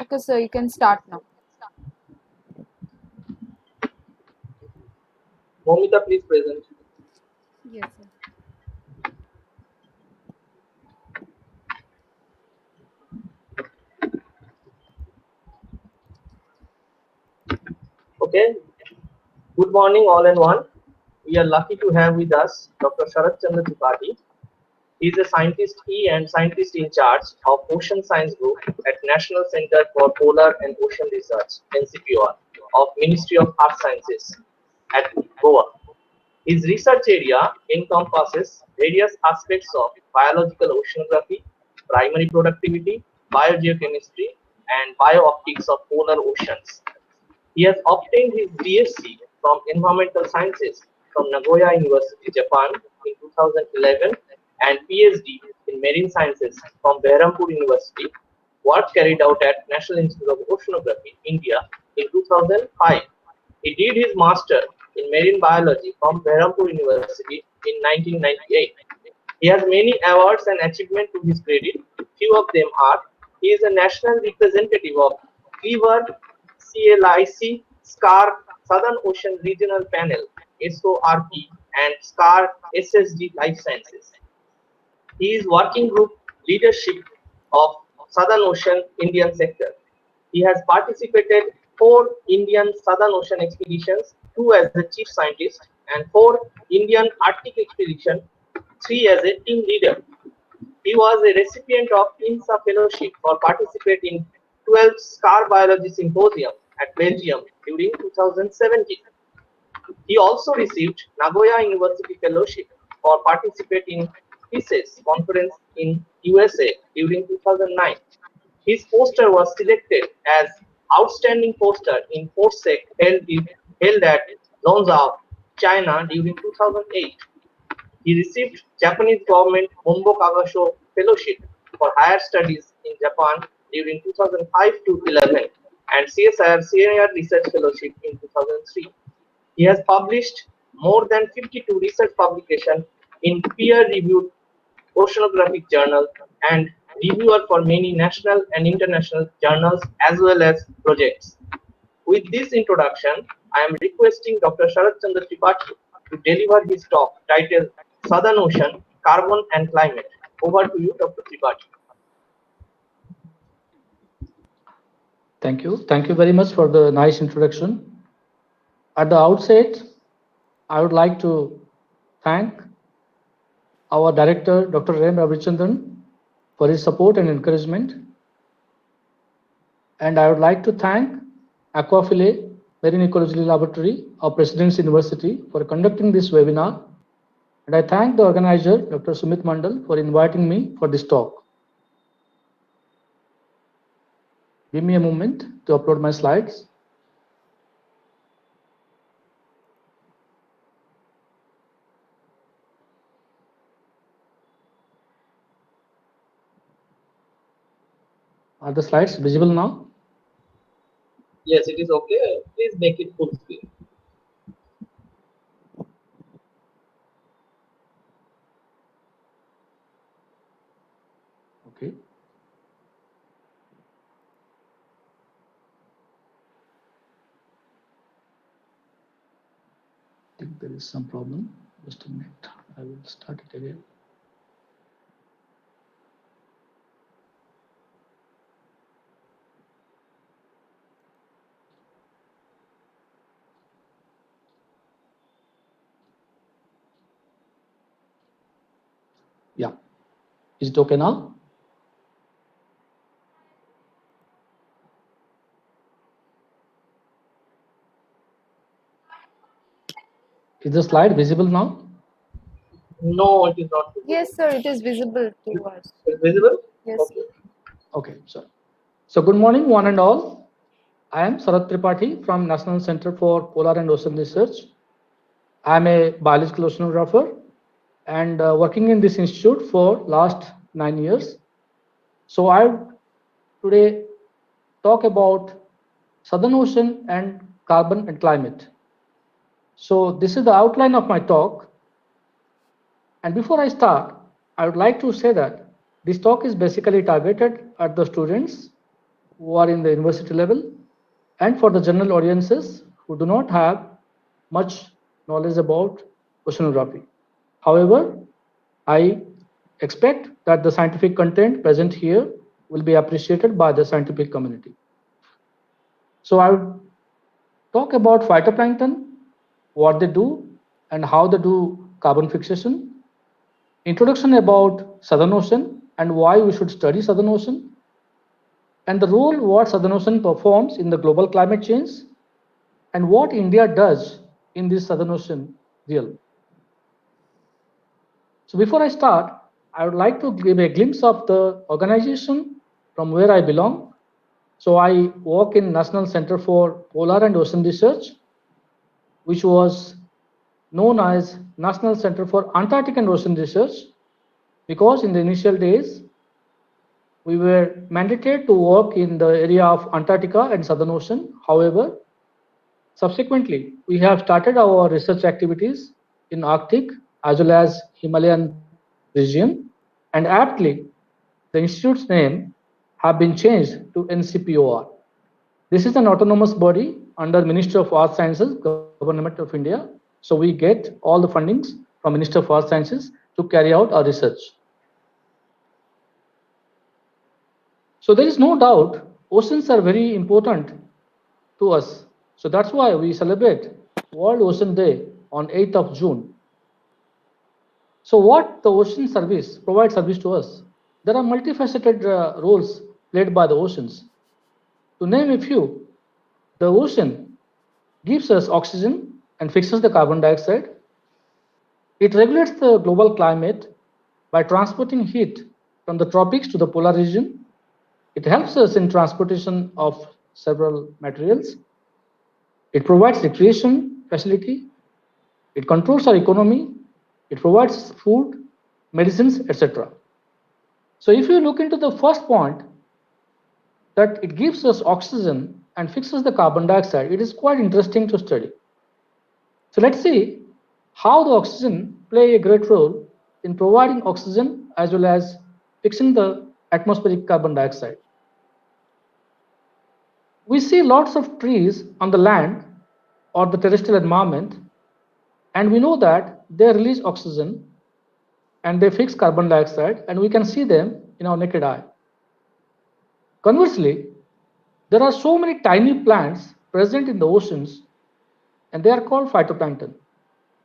Okay, sir, you can start now. Momita, please present. Yes, sir. Okay. Good morning, all and one. We are lucky to have with us Dr. Sharat Chandra Tripathi. He is a scientist and scientist in charge of Ocean Science Group at National Center for Polar and Ocean Research (NCPOR) of Ministry of Earth Sciences at Goa. His research area encompasses various aspects of biological oceanography, primary productivity, biogeochemistry, and biooptics of polar oceans. He has obtained his BSc from Environmental Sciences from Nagoya University, Japan in 2011 and PhD in Marine Sciences from Behrampur University, work carried out at National Institute of Oceanography, India in 2005. He did his master in marine biology from Behrampur University in 1998. He has many awards and achievements to his credit. Few of them are: he is a national representative of CLIVER, CLIC, SCAR, Southern Ocean Regional Panel, SORP, and SCAR SSG Life Sciences. He is working group leadership of Southern Ocean Indian sector. He has participated 4 Indian Southern Ocean expeditions, 2 as the chief scientist, and 4 Indian Arctic expedition, 3 as a team leader. He was a recipient of INSA Fellowship for participating in 12th SCAR Biology Symposium at Belgium during 2017. He also received Nagoya University Fellowship for participating in PICES conference in USA during 2009. His poster was selected as Outstanding Poster in FORSEC held at Zhangzhou, China during 2008. He received Japanese government Hombo Kagasho Fellowship for Higher Studies in Japan during 2005 to 11 and CSIR Senior Research Fellowship in 2003. He has published more than 52 research publications in peer-reviewed oceanographic journals and reviewer for many national and international journals as well as projects. With this introduction, I am requesting Dr. Sharat Chandra Tripathi to deliver his talk titled Southern Ocean, Carbon and Climate. Over to you, Dr. Tripathi. Thank you. Thank you very much for the nice introduction. At the outset, I would like to thank our director, Dr. M. Ravichandran, for his support and encouragement. And I would like to thank Aquafile Marine Ecology Laboratory of President's University for conducting this webinar. And I thank the organizer, Dr. Sumit Mandal, for inviting me for this talk. Give me a moment to upload my slides. Are the slides visible now? Yes, it is okay. Please make it full screen. Okay. I think there is some problem. Just a minute. I will start it again. Yeah. Is it okay now? Is the slide visible now? No, it is not visible. Yes, sir, it is visible to us. It is visible? Yes. Okay. Okay, sorry. So good morning, one and all. I am Sharat Tripathi from National Center for Polar and Ocean Research. I am a biological oceanographer and working in this institute for last 9 years. So I today talk about Southern Ocean and carbon and climate. So this is the outline of my talk. And before I start, I would like to say that this talk is basically targeted at the students who are in the university level, and for the general audiences who do not have much knowledge about oceanography. However, I expect that the scientific content present here will be appreciated by the scientific community. So I would talk about phytoplankton, what they do, and how they do carbon fixation. Introduction about Southern Ocean and why we should study Southern Ocean, and the role what Southern Ocean performs in the global climate change, and what India does in this Southern Ocean realm. So before I start, I would like to give a glimpse of the organization from where I belong. So I work in National Center for Polar and Ocean Research, which was known as National Center for Antarctic and Ocean Research, because in the initial days, we were mandated to work in the area of Antarctica and Southern Ocean. However, subsequently, we have started our research activities in Arctic as well as Himalayan region, and aptly, the institute's name have been changed to NCPOR. This is an autonomous body under Ministry of Earth Sciences, Government of India. So we get all the fundings from Ministry of Earth Sciences to carry out our research. So there is no doubt oceans are very important to us. So that's why we celebrate World Ocean Day on 8th of June. So what the ocean service provides service to us? There are multifaceted roles played by the oceans. To name a few, the ocean gives us oxygen and fixes the carbon dioxide. It regulates the global climate by transporting heat from the tropics to the polar region. It helps us in transportation of several materials. It provides recreation facility. It controls our economy. It provides food, medicines, etc. So if you look into the first point, that it gives us oxygen and fixes the carbon dioxide, it is quite interesting to study. So let's see how the oxygen play a great role in providing oxygen as well as fixing the atmospheric carbon dioxide. We see lots of trees on the land or the terrestrial environment, and we know that they release oxygen and they fix carbon dioxide, and we can see them in our naked eye. Conversely, there are so many tiny plants present in the oceans, and they are called phytoplankton.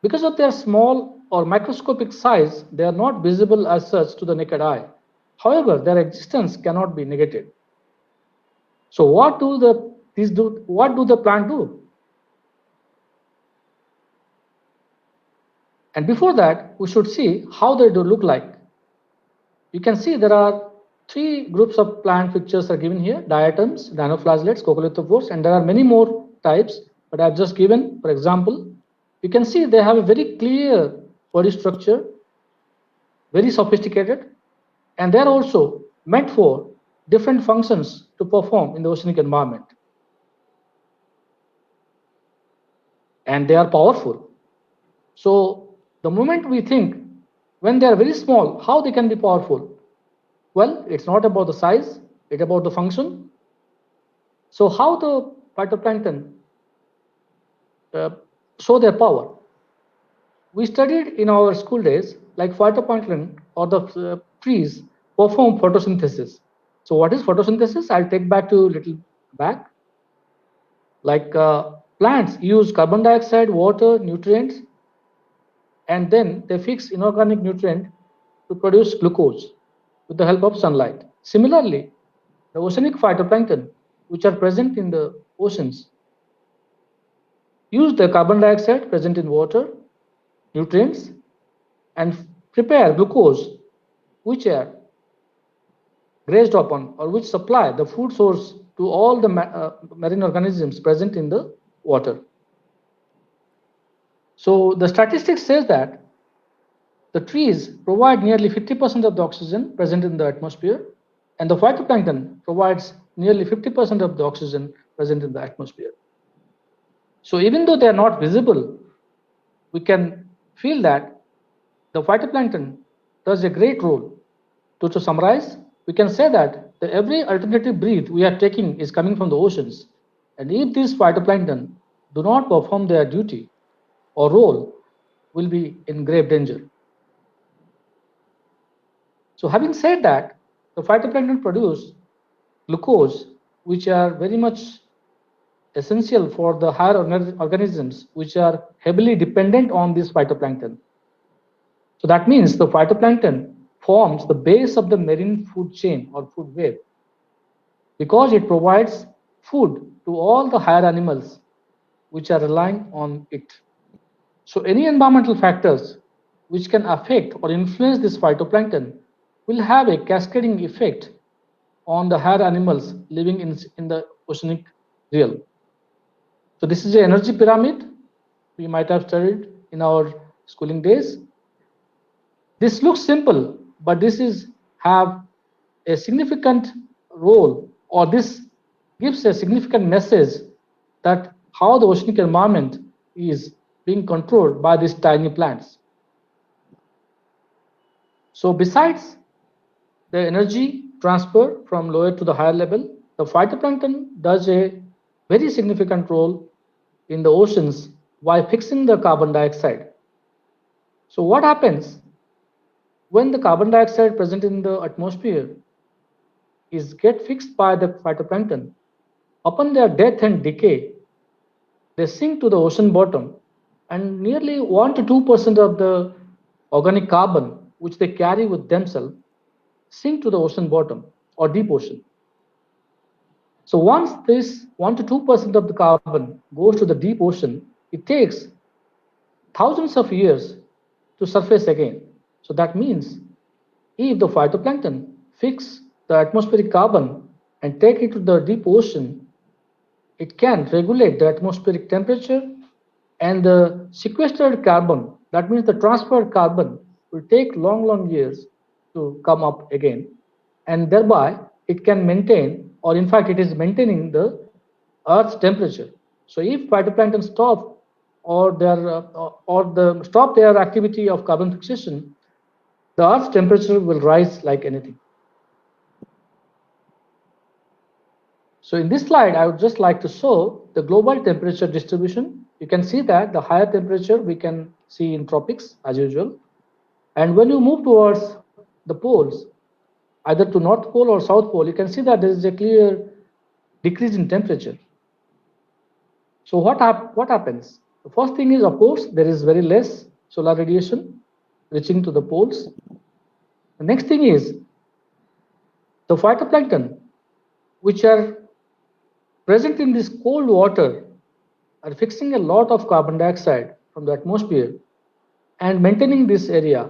Because of their small or microscopic size, they are not visible as such to the naked eye. However, their existence cannot be negated. So what do the plant do? And before that, we should see how they do look like. You can see there are three groups of plant pictures are given here: diatoms, dinoflagellates, coccolithophores, and there are many more types, but I've just given, for example, you can see they have a very clear body structure, very sophisticated, and they're also meant for different functions to perform in the oceanic environment. And they are powerful. So the moment we think when they are very small, how they can be powerful? Well, it's not about the size, it's about the function. So how the phytoplankton show their power? We studied in our school days, like phytoplankton or the trees perform photosynthesis. So what is photosynthesis? I'll take back to a little back. Like plants use carbon dioxide, water, nutrients, and then they fix inorganic nutrient to produce glucose with the help of sunlight. Similarly, the oceanic phytoplankton, which are present in the oceans, use the carbon dioxide present in water, nutrients, and prepare glucose, which are grazed upon or which supply the food source to all the marine organisms present in the water. So the statistics says that the trees provide nearly 50% of the oxygen present in the atmosphere, and the phytoplankton provides nearly 50% of the oxygen present in the atmosphere. So even though they are not visible, we can feel that the phytoplankton does a great role. To summarize, we can say that every alternative breath we are taking is coming from the oceans. And if these phytoplankton do not perform their duty or role, will be in grave danger. So having said that, the phytoplankton produce glucose, which are very much essential for the higher organisms which are heavily dependent on this phytoplankton. So that means the phytoplankton forms the base of the marine food chain or food web because it provides food to all the higher animals which are relying on it. So any environmental factors which can affect or influence this phytoplankton will have a cascading effect on the higher animals living in the oceanic realm. So this is the energy pyramid we might have studied in our schooling days. This looks simple, but this is have a significant role, or this gives a significant message that how the oceanic environment is being controlled by these tiny plants. So besides the energy transfer from lower to the higher level, the phytoplankton does a very significant role in the oceans by fixing the carbon dioxide. So what happens when the carbon dioxide present in the atmosphere is get fixed by the phytoplankton? Upon their death and decay, they sink to the ocean bottom, and nearly 1 to 2% of the organic carbon which they carry with themselves sink to the ocean bottom or deep ocean. So once this 1 to 2% of the carbon goes to the deep ocean, it takes thousands of years to surface again. So that means if the phytoplankton fix the atmospheric carbon and take it to the deep ocean, it can regulate the atmospheric temperature, and the sequestered carbon, that means the transferred carbon, will take long years to come up again, and thereby it can maintain, or in fact it is maintaining the earth's temperature. So if phytoplankton stop or stop their activity of carbon fixation, the earth's temperature will rise like anything. So in this slide, I would just like to show the global temperature distribution. You can see that the higher temperature we can see in tropics as usual. And when you move towards the poles, either to North Pole or South Pole, you can see that there is a clear decrease in temperature. So what happens? The first thing is, of course, there is very less solar radiation reaching to the poles. The next thing is the phytoplankton, which are present in this cold water, are fixing a lot of carbon dioxide from the atmosphere and maintaining this area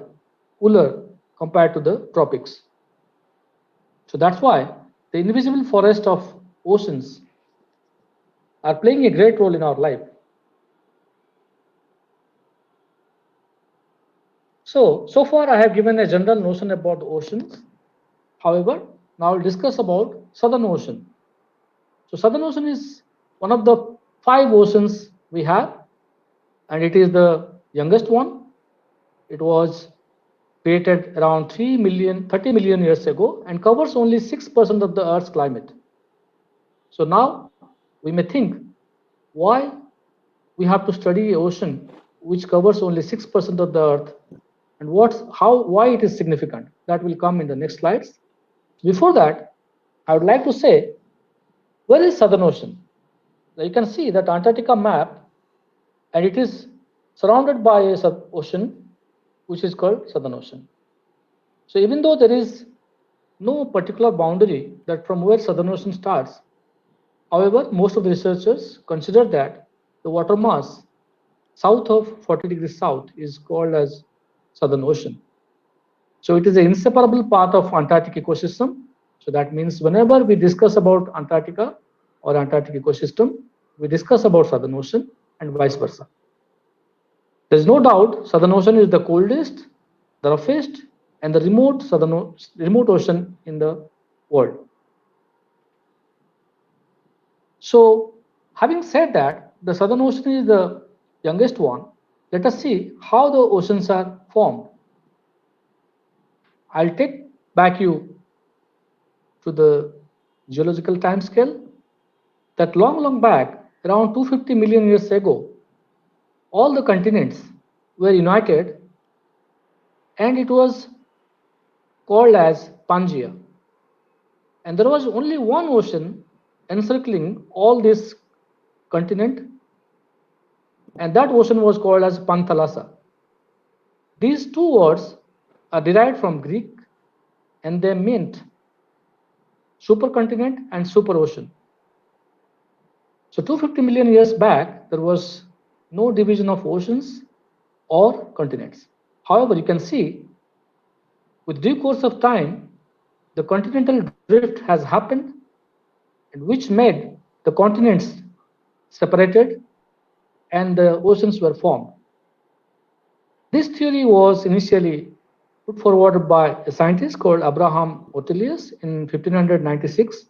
cooler compared to the tropics. So that's why the invisible forest of oceans are playing a great role in our life. So far I have given a general notion about the oceans. However, now I'll discuss about Southern Ocean. So Southern Ocean is one of the 5 oceans we have, and it is the youngest one. It was created around 30 million years ago and covers only 6% of the Earth's climate. So now we may think, why we have to study ocean which covers only 6% of the Earth, and why it is significant? That will come in the next slides. Before that, I would like to say, where is Southern Ocean? Now you can see that Antarctica map, and it is surrounded by a sub-ocean which is called Southern Ocean. So even though there is no particular boundary that from where Southern Ocean starts, however, most of the researchers consider that the water mass south of 40 degrees south is called as Southern Ocean. So it is an inseparable part of Antarctic ecosystem. So that means whenever we discuss about Antarctica or Antarctic ecosystem, we discuss about Southern Ocean and vice versa. There is no doubt Southern Ocean is the coldest, the roughest, and the remote ocean in the world. So having said that, the Southern Ocean is the youngest one. Let us see how the oceans are formed. I'll take back you to the geological time scale, that long back, around 250 million years ago, all the continents were united and it was called as Pangaea. And there was only one ocean encircling all this continent, and that ocean was called as Panthalassa. These two words are derived from Greek and they meant supercontinent and superocean. So 250 million years back, there was no division of oceans or continents. However, you can see with due course of time, the continental drift has happened, and which made the continents separated and the oceans were formed. This theory was initially put forward by a scientist called Abraham Ortelius in 1596.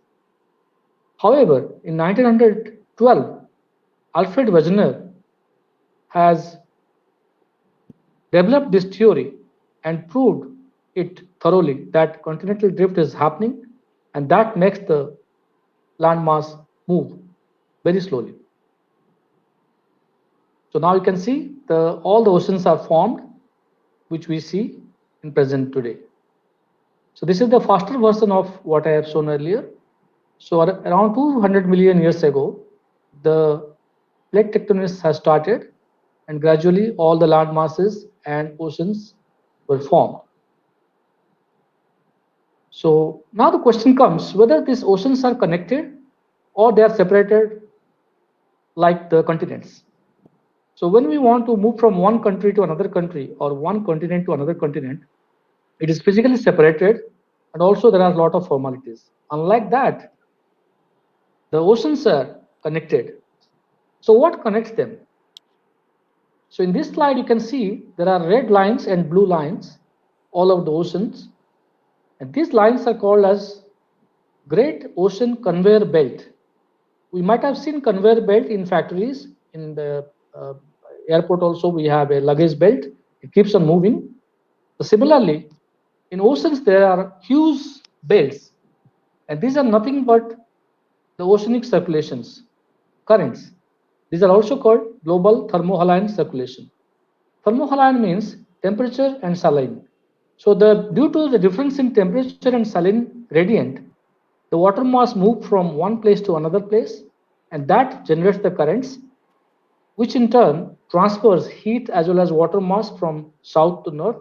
However, in 1912, Alfred Wegener has developed this theory and proved it thoroughly that continental drift is happening, and that makes the landmass move very slowly. So now you can see all the oceans are formed, which we see in present today. So this is the faster version of what I have shown earlier. So around 200 million years ago, the plate tectonics has started, and gradually all the land masses and oceans were formed. So now the question comes whether these oceans are connected or they are separated like the continents. So when we want to move from one country to another country or one continent to another continent, it is physically separated, and also there are a lot of formalities. Unlike that, the oceans are connected. So what connects them? So in this slide, you can see there are red lines and blue lines all over the oceans. And these lines are called as Great Ocean Conveyor Belt. We might have seen conveyor belt in factories. In the airport also, we have a luggage belt. It keeps on moving. So similarly, in oceans, there are huge belts. And these are nothing but the oceanic circulations, currents. These are also called global thermohaline circulation. Thermohaline means temperature and saline. So due to the difference in temperature and saline gradient, the water mass moves from one place to another place, and that generates the currents, which in turn transfers heat as well as water mass from south to north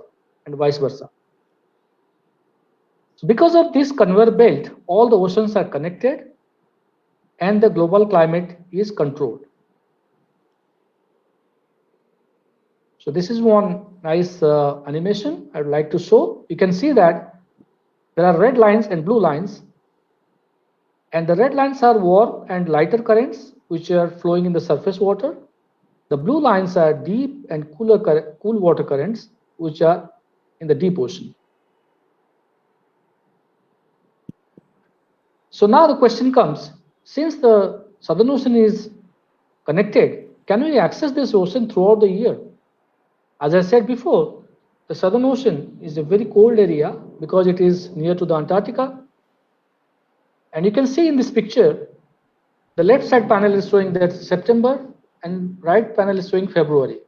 and vice versa. So because of this conveyor belt, all the oceans are connected and the global climate is controlled. So this is one nice animation I would like to show. You can see that there are red lines and blue lines, and the red lines are warm and lighter currents which are flowing in the surface water. The blue lines are deep and cool water currents which are in the deep ocean. So now the question comes, since the Southern Ocean is connected, can we access this ocean throughout the year? As I said before, the Southern Ocean is a very cold area because it is near to the Antarctica. And you can see in this picture, the left side panel is showing that September and right panel is showing February.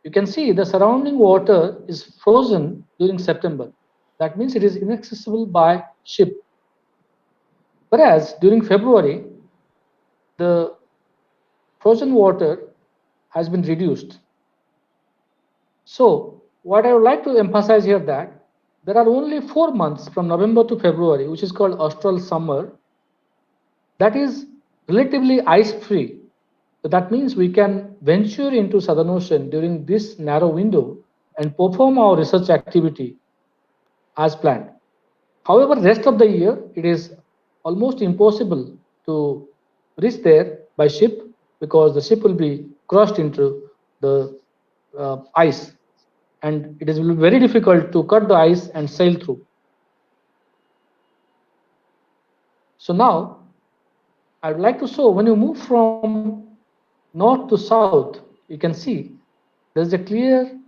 You can see the surrounding water is frozen during September. That means it is inaccessible by ship. Whereas during February, the frozen water has been reduced. So what I would like to emphasize here that there are only 4 months from November to February, which is called austral summer, that is relatively ice-free. So that means we can venture into Southern Ocean during this narrow window and perform our research activity as planned. However, rest of the year, it is almost impossible to reach there by ship because the ship will be crushed into the ice, and it will be very difficult to cut the ice and sail through. So now I would like to show when you move from north to south, you can see there is a clear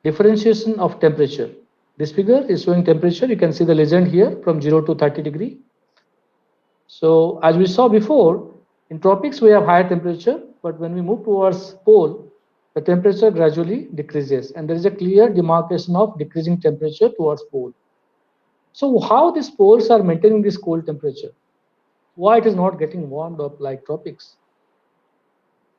differentiation of temperature. This figure is showing temperature. You can see the legend here from 0 to 30 degree. So as we saw before, in tropics we have higher temperature, but when we move towards pole, the temperature gradually decreases, and there is a clear demarcation of decreasing temperature towards pole. So how these poles are maintaining this cold temperature? Why it is not getting warmed up like tropics?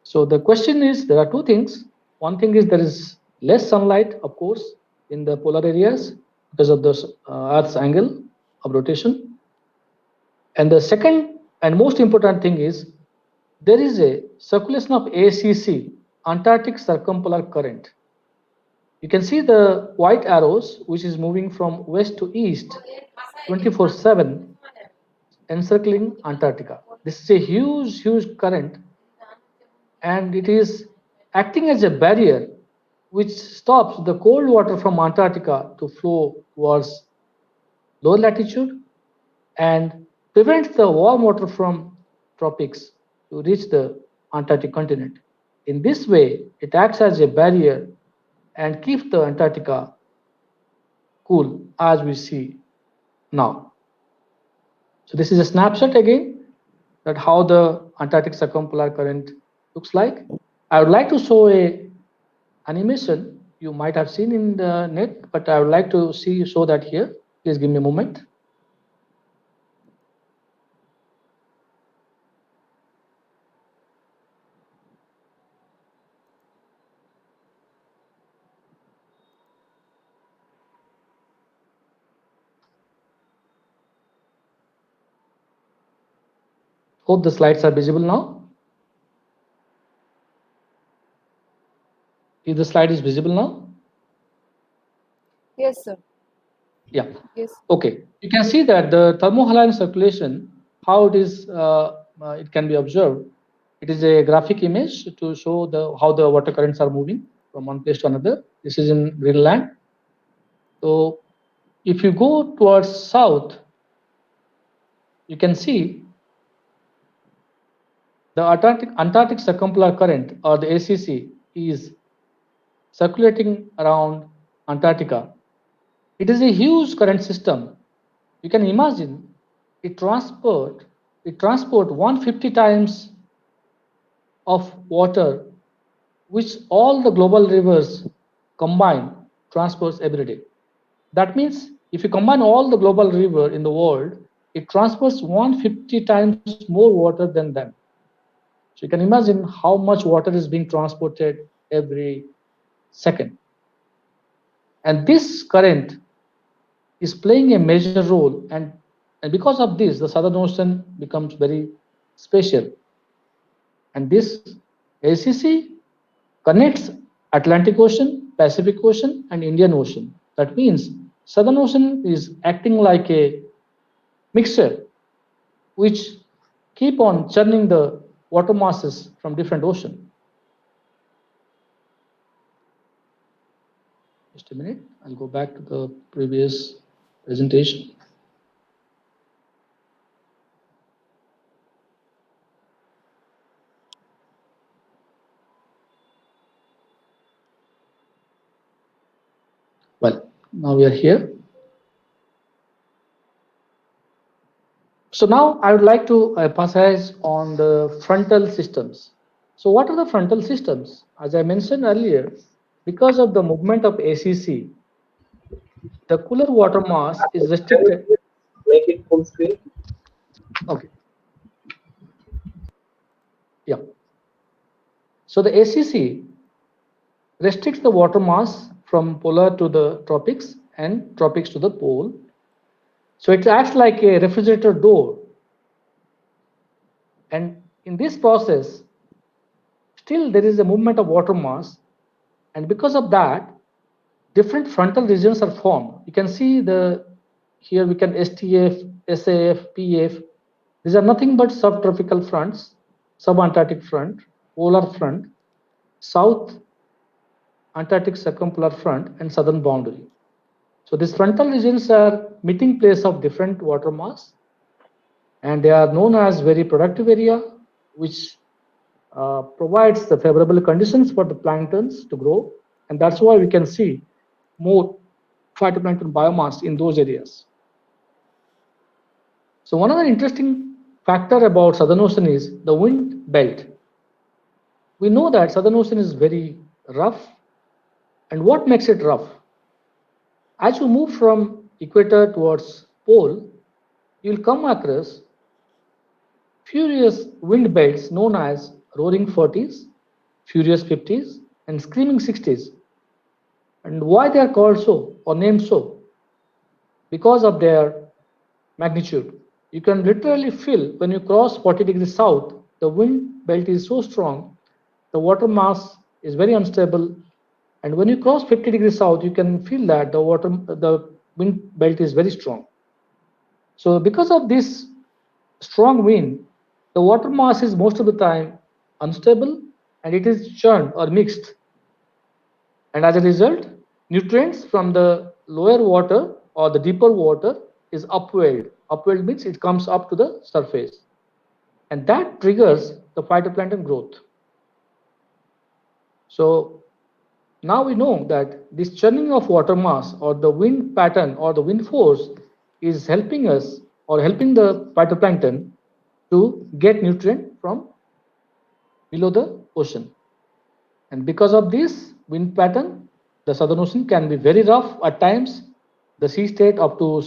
So the question is, there are two things. One thing is there is less sunlight, of course, in the polar areas because of the Earth's angle of rotation. And the second and most important thing is there is a circulation of ACC, Antarctic Circumpolar Current. You can see the white arrows, which is moving from west to east 24/7, encircling Antarctica. This is a huge, huge current, and it is acting as a barrier which stops the cold water from Antarctica to flow towards lower latitude and prevents the warm water from tropics to reach the Antarctic continent. In this way, it acts as a barrier and keeps the Antarctica cool as we see now. So this is a snapshot again that how the Antarctic circumpolar current looks like. I would like to show a animation you might have seen in the net, but I would like to show that here. Please give me a moment. Hope the slides are visible now. If the slide is visible now? Yes, sir. Yeah. Yes. Okay. You can see that the thermohaline circulation, how it is, it can be observed. It is a graphic image to show how the water currents are moving from one place to another. This is in Greenland. So if you go towards south, you can see the Antarctic Circumpolar Current, or the ACC, is circulating around Antarctica. It is a huge current system. You can imagine it transport 150 times of water which all the global rivers combined transports every day. That means if you combine all the global river in the world, it transports 150 times more water than them. So you can imagine how much water is being transported every second. And this current is playing a major role, and because of this, the Southern Ocean becomes very special. And this ACC connects Atlantic Ocean, Pacific Ocean, and Indian Ocean. That means Southern Ocean is acting like a mixture which keep on churning the water masses from different oceans. Just a minute, I'll go back to the previous presentation. Well, now we are here. So now I would like to emphasize on the frontal systems. So what are the frontal systems? As I mentioned earlier, because of the movement of ACC, the cooler water mass is restricted. Make it full screen. Okay. Yeah. So the ACC restricts the water mass from polar to the tropics and tropics to the pole. So it acts like a refrigerator door. And in this process, still there is a movement of water mass. And because of that, different frontal regions are formed. You can see here we can STF, SAF, PF. These are nothing but subtropical fronts, subantarctic front, polar front, south Antarctic circumpolar front, and southern boundary. So these frontal regions are meeting place of different water mass, and they are known as very productive area, which provides the favorable conditions for the planktons to grow, and that's why we can see more phytoplankton biomass in those areas. So one other interesting factor about Southern Ocean is the wind belt. We know that Southern Ocean is very rough. And what makes it rough? As you move from equator towards pole, you will come across furious wind belts known as roaring 40s, furious 50s, and screaming 60s. And why they are called so or named so? Because of their magnitude. You can literally feel when you cross 40 degrees south, the wind belt is so strong, the water mass is very unstable, and when you cross 50 degrees south, you can feel that the wind belt is very strong. So because of this strong wind, the water mass is most of the time unstable and it is churned or mixed. And as a result, nutrients from the lower water or the deeper water is upwelled. Upwelled means it comes up to the surface. And that triggers the phytoplankton growth. So now we know that this churning of water mass or the wind pattern or the wind force is helping us or helping the phytoplankton to get nutrient from below the ocean. And because of this wind pattern, the Southern Ocean can be very rough at times. The sea state up to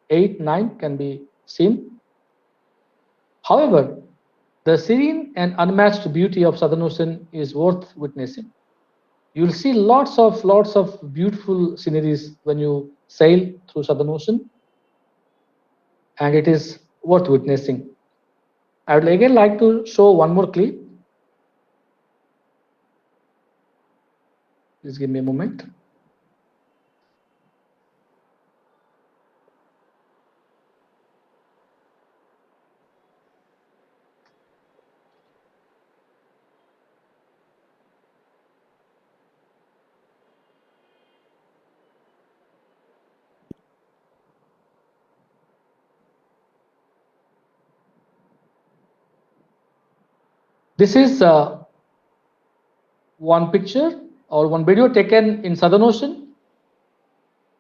8, 9 can be seen. However, the serene and unmatched beauty of Southern Ocean is worth witnessing. You'll see lots of beautiful sceneries when you sail through Southern Ocean, and it is worth witnessing. I would again like to show one more clip. Please give me a moment. This is one picture or one video taken in Southern Ocean.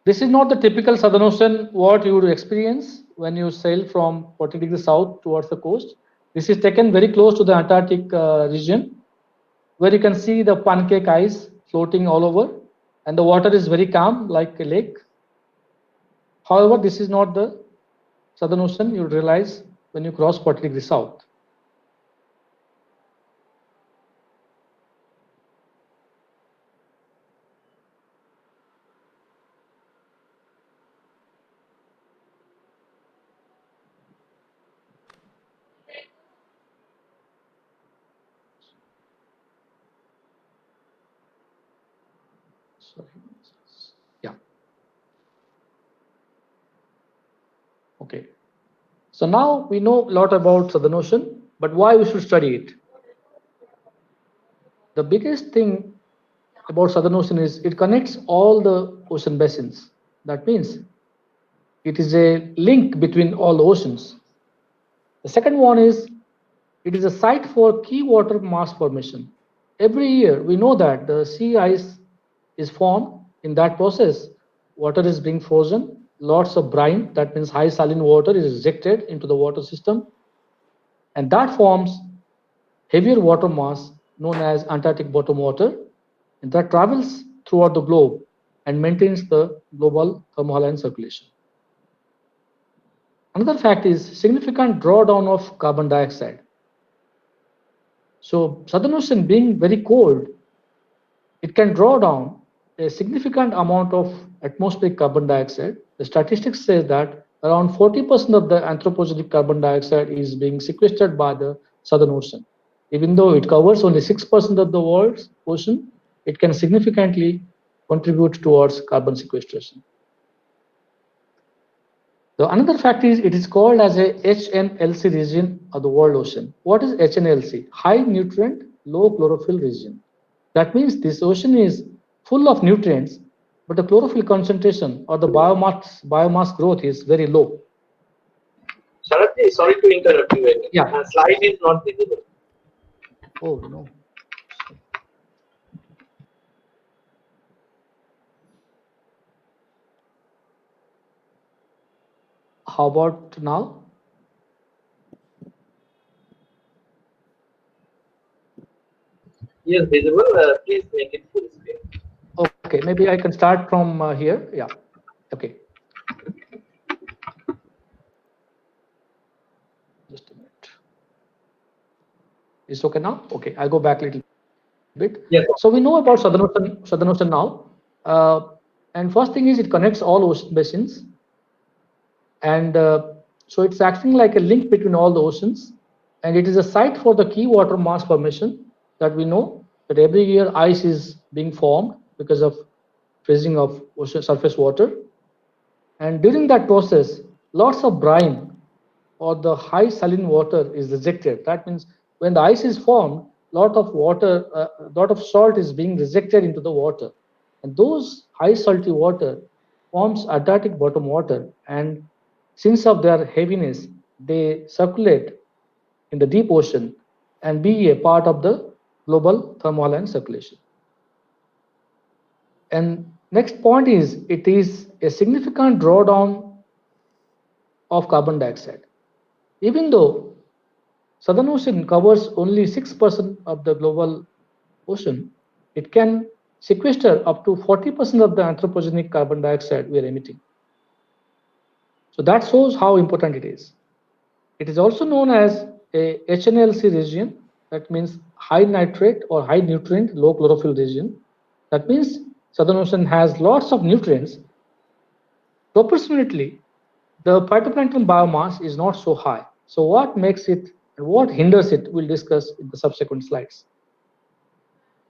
This is not the typical Southern Ocean what you would experience when you sail from 40 degrees south towards the coast. This is taken very close to the Antarctic region, where you can see the pancake ice floating all over, and the water is very calm like a lake. However, this is not the Southern Ocean you realize when you cross 40 degrees south. Sorry. Yeah. Okay. So now we know a lot about Southern Ocean, but why we should study it? The biggest thing about Southern Ocean is it connects all the ocean basins. That means it is a link between all the oceans. The second one is it is a site for key water mass formation. Every year we know that the sea ice is formed. In that process, water is being frozen. Lots of brine, that means high saline water, is ejected into the water system, and that forms heavier water mass known as Antarctic bottom water, and that travels throughout the globe and maintains the global thermohaline circulation. Another fact is significant drawdown of carbon dioxide. So Southern Ocean being very cold, it can draw down a significant amount of atmospheric carbon dioxide. The statistics say that around 40% of the anthropogenic carbon dioxide is being sequestered by the Southern Ocean. Even though it covers only 6% of the world's ocean, it can significantly contribute towards carbon sequestration. The another fact is it is called as a HNLC region of the world ocean. What is HNLC? High nutrient, low chlorophyll region. That means this ocean is full of nutrients, but the chlorophyll concentration or the biomass growth is very low. Sharatji, sorry to interrupt you again. Yeah. Slide is not visible. Oh no. How about now? Yes, visible. Please make it full screen. Okay, maybe I can start from here. Yeah. Okay. Just a minute. It's okay now? Okay, I'll go back a little bit. Yes. So we know about Southern Ocean now. And first thing is it connects all ocean basins. And so it's acting like a link between all the oceans. And it is a site for the key water mass formation that we know that every year ice is being formed because of freezing of ocean surface water. And during that process, lots of brine or the high saline water is rejected. That means when the ice is formed, lot of salt is being rejected into the water, and those high salty water forms Atlantic bottom water. And since of their heaviness, they circulate in the deep ocean and be a part of the global thermohaline circulation. And next point is it is a significant drawdown of carbon dioxide. Even though Southern Ocean covers only 6% of the global ocean, it can sequester up to 40% of the anthropogenic carbon dioxide we are emitting. So that shows how important it is. It is also known as a HNLC region, that means high nitrate or high nutrient, low chlorophyll region. That means Southern Ocean has lots of nutrients. Proportionately, the phytoplankton biomass is not so high. So what makes it and what hinders it, we'll discuss in the subsequent slides.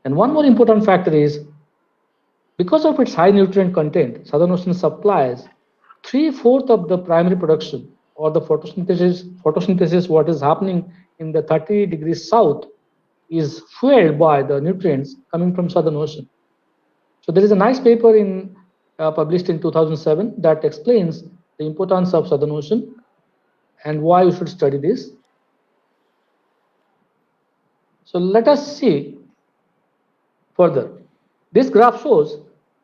And one more important factor is because of its high nutrient content, Southern Ocean supplies 3/4 of the primary production or the photosynthesis what is happening in the 30 degrees south is fueled by the nutrients coming from Southern Ocean. So there is a nice paper published in 2007 that explains the importance of Southern Ocean and why we should study this. So let us see further. This graph shows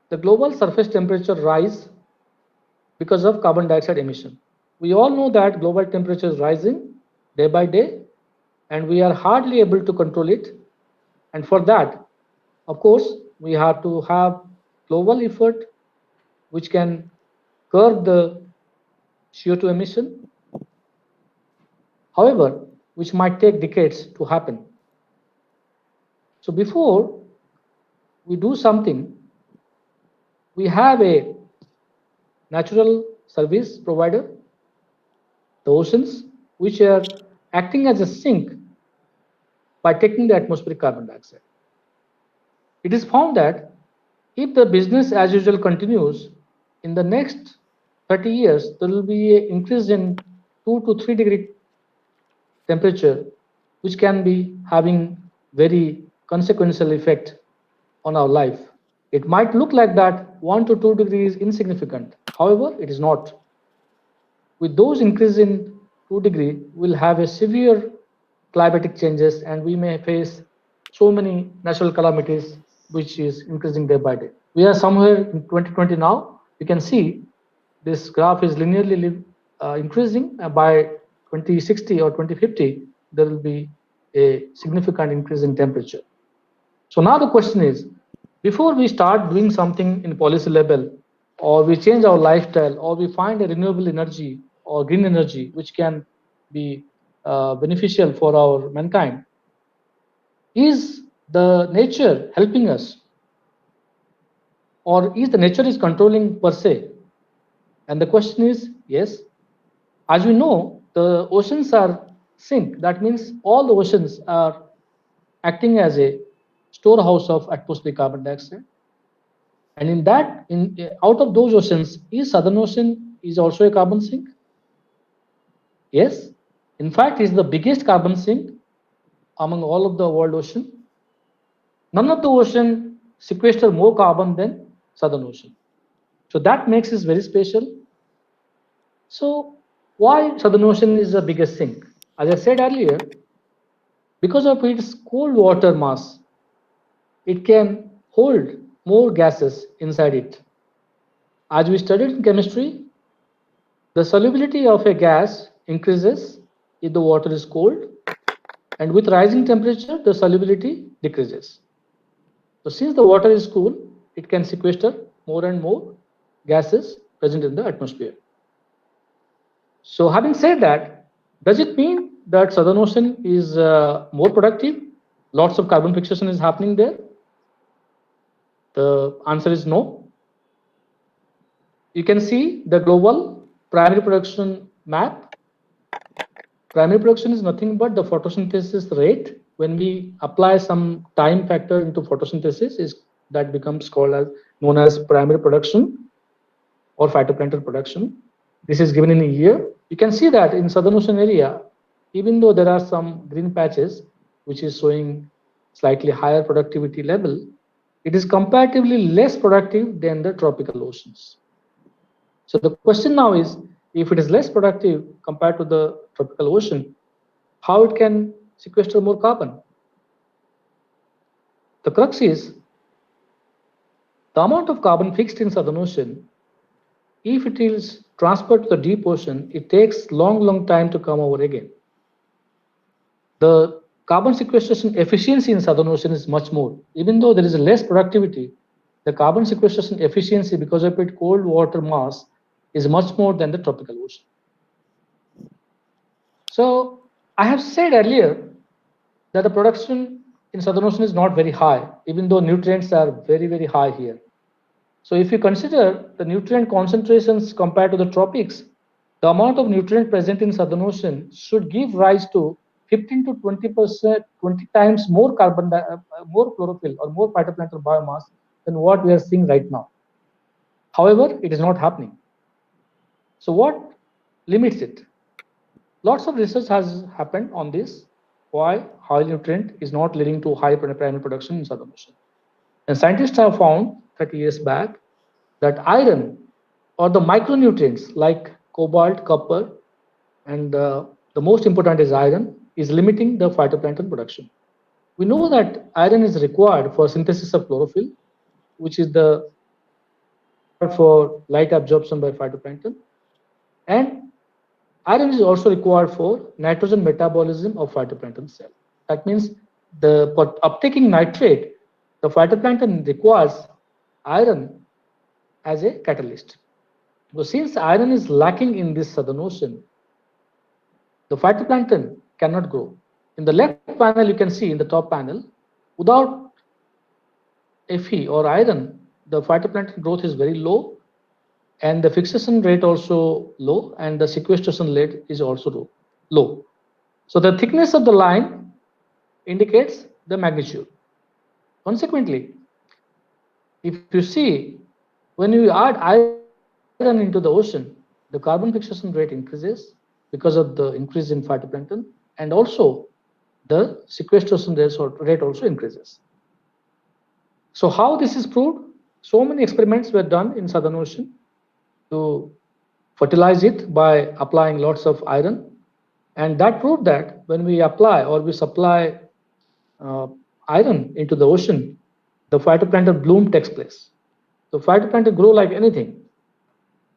the global surface temperature rise because of carbon dioxide emission. We all know that global temperature is rising day by day, and we are hardly able to control it. And for that, of course, we have to have global effort which can curb the CO2 emission. However, which might take decades to happen. So before we do something, we have a natural service provider, the oceans, which are acting as a sink by taking the atmospheric carbon dioxide. It is found that if the business as usual continues, in the next 30 years, there will be an increase in 2 to 3 degree temperature, which can be having very consequential effect on our life. It might look like that 1 to 2 degrees is insignificant. However, it is not. With those increase in 2 degree, we'll have a severe climatic changes and we may face so many natural calamities which is increasing day by day. We are somewhere in 2020 now. You can see this graph is linearly increasing. By 2060 or 2050, there will be a significant increase in temperature. So now the question is, before we start doing something in policy level, or we change our lifestyle, or we find a renewable energy or green energy which can be beneficial for our mankind, is the nature helping us, or is the nature is controlling per se? And the question is yes. As we know, the oceans are sink. That means all the oceans are acting as a storehouse of atmospheric carbon dioxide. And in that, out of those oceans, is Southern Ocean is also a carbon sink? Yes. In fact, it's the biggest carbon sink among all of the world ocean. None of the ocean sequester more carbon than Southern Ocean. So that makes it very special. So why Southern Ocean is the biggest sink? As I said earlier, because of its cold water mass, it can hold more gases inside it. As we studied in chemistry, the solubility of a gas increases if the water is cold, and with rising temperature, the solubility decreases. So since the water is cool, it can sequester more and more gases present in the atmosphere. So having said that, does it mean that Southern Ocean is more productive? Lots of carbon fixation is happening there? The answer is no. You can see the global primary production map. Primary production is nothing but the photosynthesis rate. When we apply some time factor into photosynthesis, is that becomes called as known as primary production or phytoplankton production. This is given in a year. You can see that in Southern Ocean area, even though there are some green patches which is showing slightly higher productivity level, it is comparatively less productive than the tropical oceans. So the question now is, if it is less productive compared to the tropical ocean, how it can sequester more carbon? The crux is the amount of carbon fixed in Southern Ocean. If it is transferred to the deep ocean, it takes long time to come over again. The carbon sequestration efficiency in Southern Ocean is much more. Even though there is less productivity, the carbon sequestration efficiency, because of its cold water mass, is much more than the tropical ocean. So I have said earlier that the production in Southern Ocean is not very high, even though nutrients are very high here. So if you consider the nutrient concentrations compared to the tropics, the amount of nutrient present in Southern Ocean should give rise to 15 to 20%, 20 times more more chlorophyll or more phytoplankton biomass than what we are seeing right now. However, it is not happening. So what limits it? Lots of research has happened on this, why high nutrient is not leading to high primary production in Southern Ocean. And scientists have found 30 years back that iron or the micronutrients like cobalt, copper, and the most important is iron, is limiting the phytoplankton production. We know that iron is required for synthesis of chlorophyll, which is the for light absorption by phytoplankton, and iron is also required for nitrogen metabolism of phytoplankton cell. That means for uptaking nitrate, the phytoplankton requires iron as a catalyst. So since iron is lacking in this Southern Ocean, the phytoplankton cannot grow. In the left panel, you can see in the top panel, without Fe or iron, the phytoplankton growth is very low, and the fixation rate also low, and the sequestration rate is also low. So the thickness of the line indicates the magnitude. Consequently, if you see, when you add iron into the ocean, the carbon fixation rate increases because of the increase in phytoplankton, and also the sequestration rate also increases. So how this is proved? So many experiments were done in Southern Ocean to fertilize it by applying lots of iron, and that proved that when we apply or we supply iron into the ocean, the phytoplankton bloom takes place. So phytoplankton grow like anything,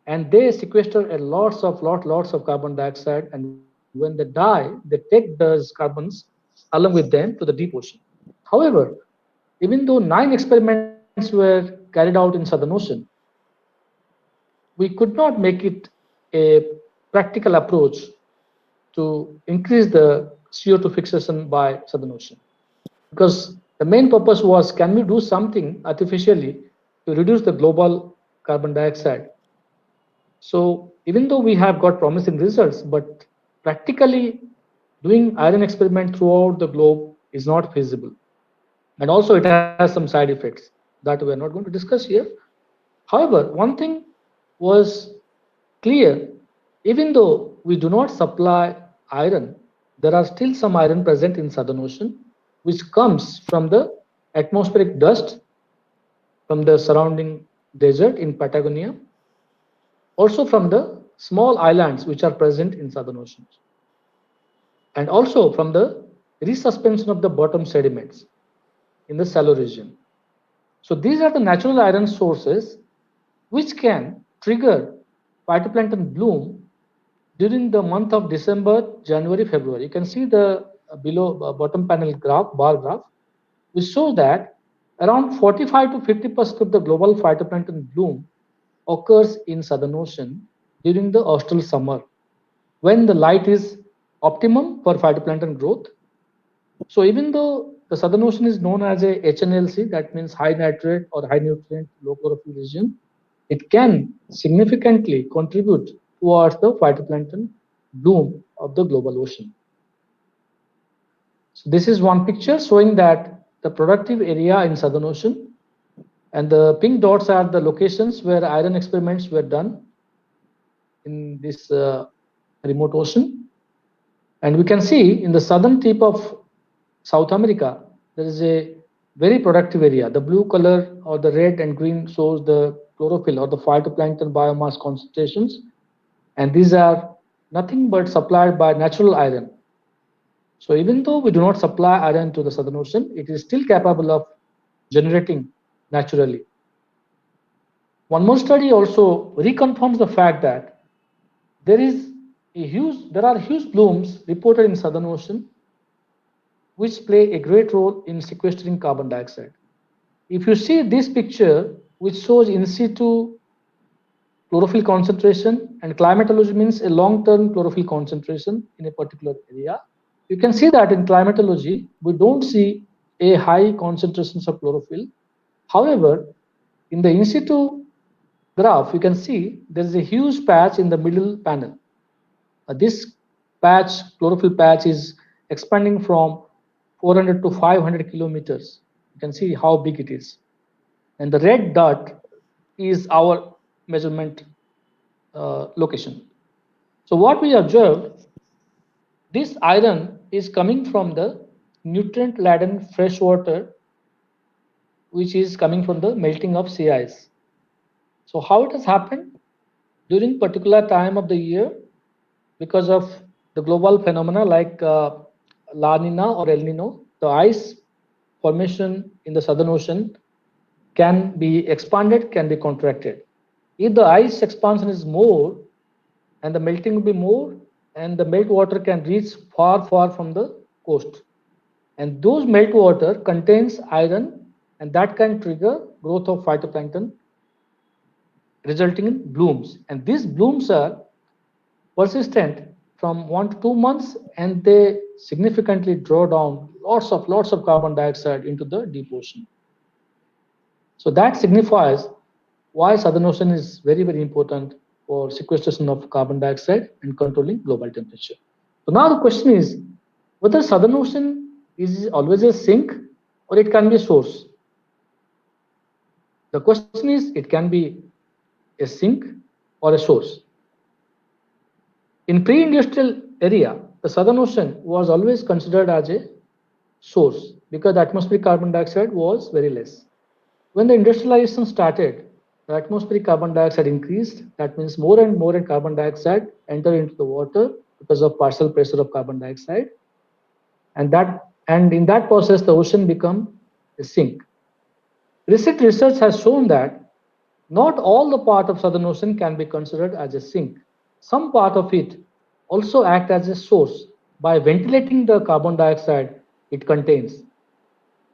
and they sequester lots of carbon dioxide, and when they die, they take those carbons along with them to the deep ocean. However, even though 9 experiments were carried out in Southern Ocean, we could not make it a practical approach to increase the CO2 fixation by Southern Ocean, because the main purpose was, can we do something artificially to reduce the global carbon dioxide? So even though we have got promising results, but practically doing iron experiment throughout the globe is not feasible. And also it has some side effects that we are not going to discuss here. However, one thing was clear: even though we do not supply iron, there are still some iron present in Southern Ocean, which comes from the atmospheric dust from the surrounding desert in Patagonia, also from the small islands which are present in Southern Ocean, and also from the resuspension of the bottom sediments in the shallow region. So these are the natural iron sources which can trigger phytoplankton bloom during the month of December, January, February. You can see the below bottom panel graph, bar graph, which shows that Around 45 to 50% of the global phytoplankton bloom occurs in Southern Ocean during the austral summer, when the light is optimum for phytoplankton growth. So even though the Southern Ocean is known as a HNLC, that means high nitrate or high nutrient low chlorophyll region, it can significantly contribute towards the phytoplankton bloom of the global ocean. So this is one picture showing that the productive area in Southern Ocean, and the pink dots are the locations where iron experiments were done in this remote ocean. And we can see in the southern tip of South America, there is a very productive area. The blue color or the red and green shows the chlorophyll or the phytoplankton biomass concentrations. And these are nothing but supplied by natural iron. So even though we do not supply iron to the Southern Ocean, it is still capable of generating naturally. One more study also reconfirms the fact that there are huge blooms reported in Southern Ocean which play a great role in sequestering carbon dioxide. If you see this picture, which shows in situ chlorophyll concentration, and climatology means a long-term chlorophyll concentration in a particular area, you can see that in climatology, we don't see a high concentrations of chlorophyll. However, in the in situ graph, you can see there is a huge patch in the middle panel. This chlorophyll patch is expanding from 400 to 500 kilometers. You can see how big it is. And the red dot is our measurement location. So what we observed, this iron is coming from the nutrient-laden fresh water, which is coming from the melting of sea ice. So how it has happened? During particular time of the year, because of the global phenomena like La Nina or El Nino, the ice formation in the Southern Ocean can be expanded, can be contracted. If the ice expansion is more, and the melting will be more, and the meltwater can reach far from the coast. And those meltwater contains iron, and that can trigger growth of phytoplankton, resulting in blooms. And these blooms are persistent from 1 to 2 months, and they significantly draw down lots of carbon dioxide into the deep ocean. So that signifies why Southern Ocean is very important for sequestration of carbon dioxide and controlling global temperature. So now the question is whether Southern Ocean is always a sink or it can be a source. The question is, it can be a sink or a source. In pre-industrial area, the Southern Ocean was always considered as a source because the atmospheric carbon dioxide was very less. When the industrialization started, the atmospheric carbon dioxide increased. That means more and more carbon dioxide enter into the water because of partial pressure of carbon dioxide. And in that process, the ocean become a sink. Recent research has shown that not all the part of Southern Ocean can be considered as a sink. Some part of it also act as a source by ventilating the carbon dioxide it contains.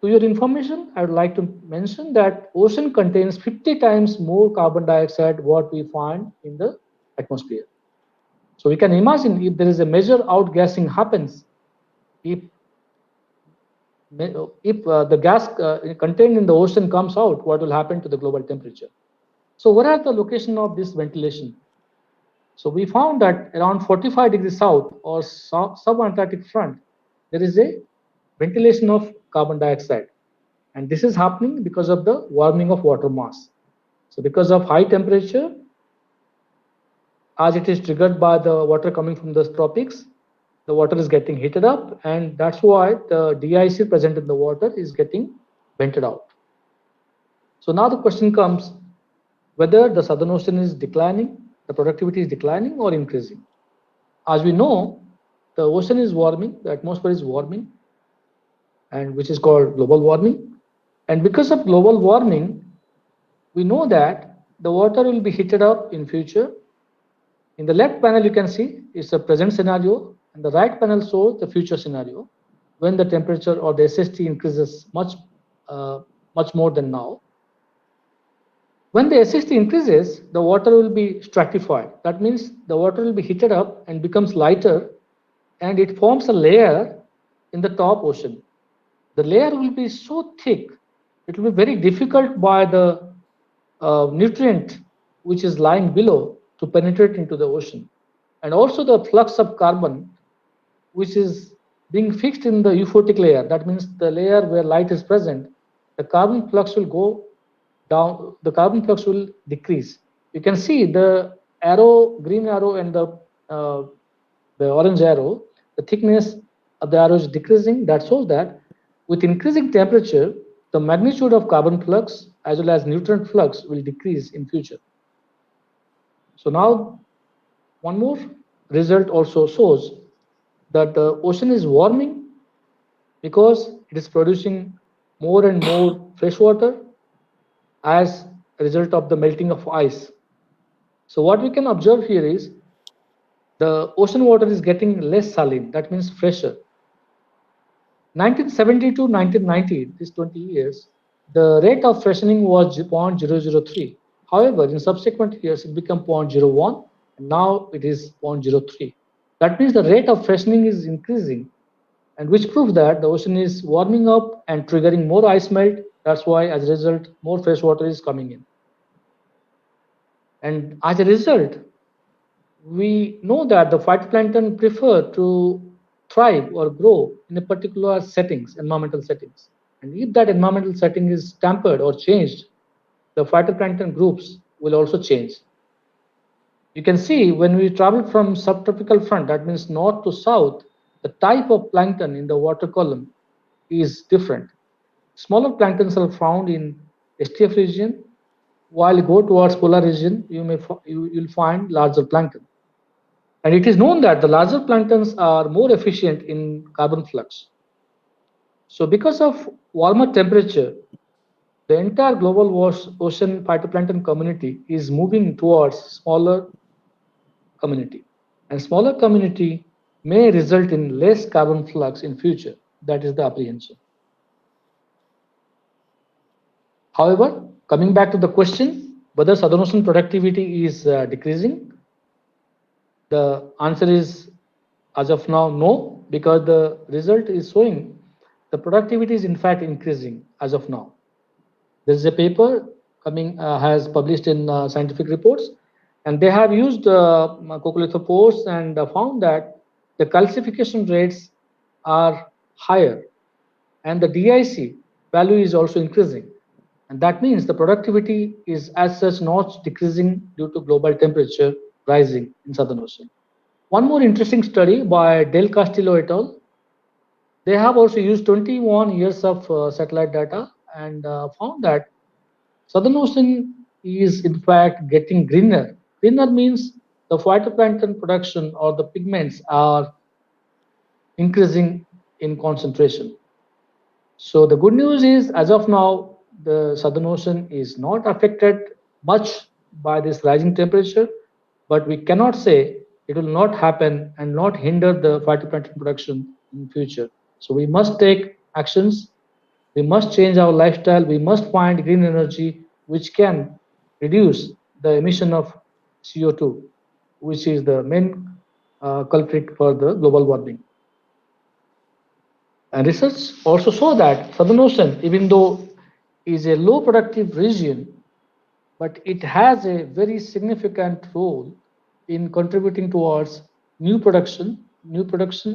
To your information, I would like to mention that ocean contains 50 times more carbon dioxide what we find in the atmosphere. So we can imagine if there is a major outgassing happens, if the gas contained in the ocean comes out, what will happen to the global temperature? So what are the location of this ventilation? So we found that around 45 degrees south or sub-Antarctic front, there is a ventilation of carbon dioxide. And this is happening because of the warming of water mass. So because of high temperature, as it is triggered by the water coming from the tropics, the water is getting heated up, and that's why the DIC present in the water is getting vented out. So now the question comes whether the Southern Ocean is declining, the productivity is declining or increasing. As we know, the ocean is warming, the atmosphere is warming, and which is called global warming. And because of global warming, we know that the water will be heated up in future. In the left panel, you can see it's a present scenario, and the right panel shows the future scenario when the temperature or the SST increases much much more than now. When the acidity increases, the water will be stratified. That means the water will be heated up and becomes lighter, and it forms a layer in the top ocean. The layer will be so thick, it will be very difficult by the nutrient which is lying below to penetrate into the ocean. And also the flux of carbon, which is being fixed in the euphotic layer, that means the layer where light is present, the carbon flux will go down, the carbon flux will decrease. You can see the arrow, green arrow, and the orange arrow, the thickness of the arrow is decreasing. That shows that with increasing temperature, the magnitude of carbon flux as well as nutrient flux will decrease in future. So now one more result also shows that the ocean is warming because it is producing more and more fresh water as a result of the melting of ice. So what we can observe here is the ocean water is getting less saline, that means fresher. 1970 to 1990, these 20 years, the rate of freshening was 0.003. However, in subsequent years, it became 0.01, and now it is 0.03. That means the rate of freshening is increasing, and which proves that the ocean is warming up and triggering more ice melt. That's why, as a result, more fresh water is coming in. And as a result, we know that the phytoplankton prefer to thrive or grow in a particular settings, environmental settings. And if that environmental setting is tampered or changed, the phytoplankton groups will also change. You can see when we travel from subtropical front, that means north to south, the type of plankton in the water column is different. Smaller planktons are found in STF region, while you go towards polar region, you'll find larger plankton. And it is known that the larger planktons are more efficient in carbon flux. So because of warmer temperature, the entire global ocean phytoplankton community is moving towards smaller community. And smaller community may result in less carbon flux in future. That is the apprehension. However, coming back to the question, whether Southern Ocean productivity is decreasing, the answer is, as of now, no, because the result is showing the productivity is in fact increasing as of now. There is a paper coming, has published in scientific reports, and they have used coccolithophores and found that the calcification rates are higher, and the DIC value is also increasing. And that means the productivity is as such not decreasing due to global temperature rising in Southern Ocean. One more interesting study by Del Castillo et al. They have also used 21 years of satellite data and found that Southern Ocean is in fact getting greener. Greener means the phytoplankton production or the pigments are increasing in concentration. So the good news is, as of now, the Southern Ocean is not affected much by this rising temperature, but we cannot say it will not happen and not hinder the phytoplankton production in future. So we must take actions. We must change our lifestyle. We must find green energy which can reduce the emission of CO2, which is the main culprit for the global warming. And research also show that Southern Ocean, even though is a low productive region, but it has a very significant role in contributing towards new production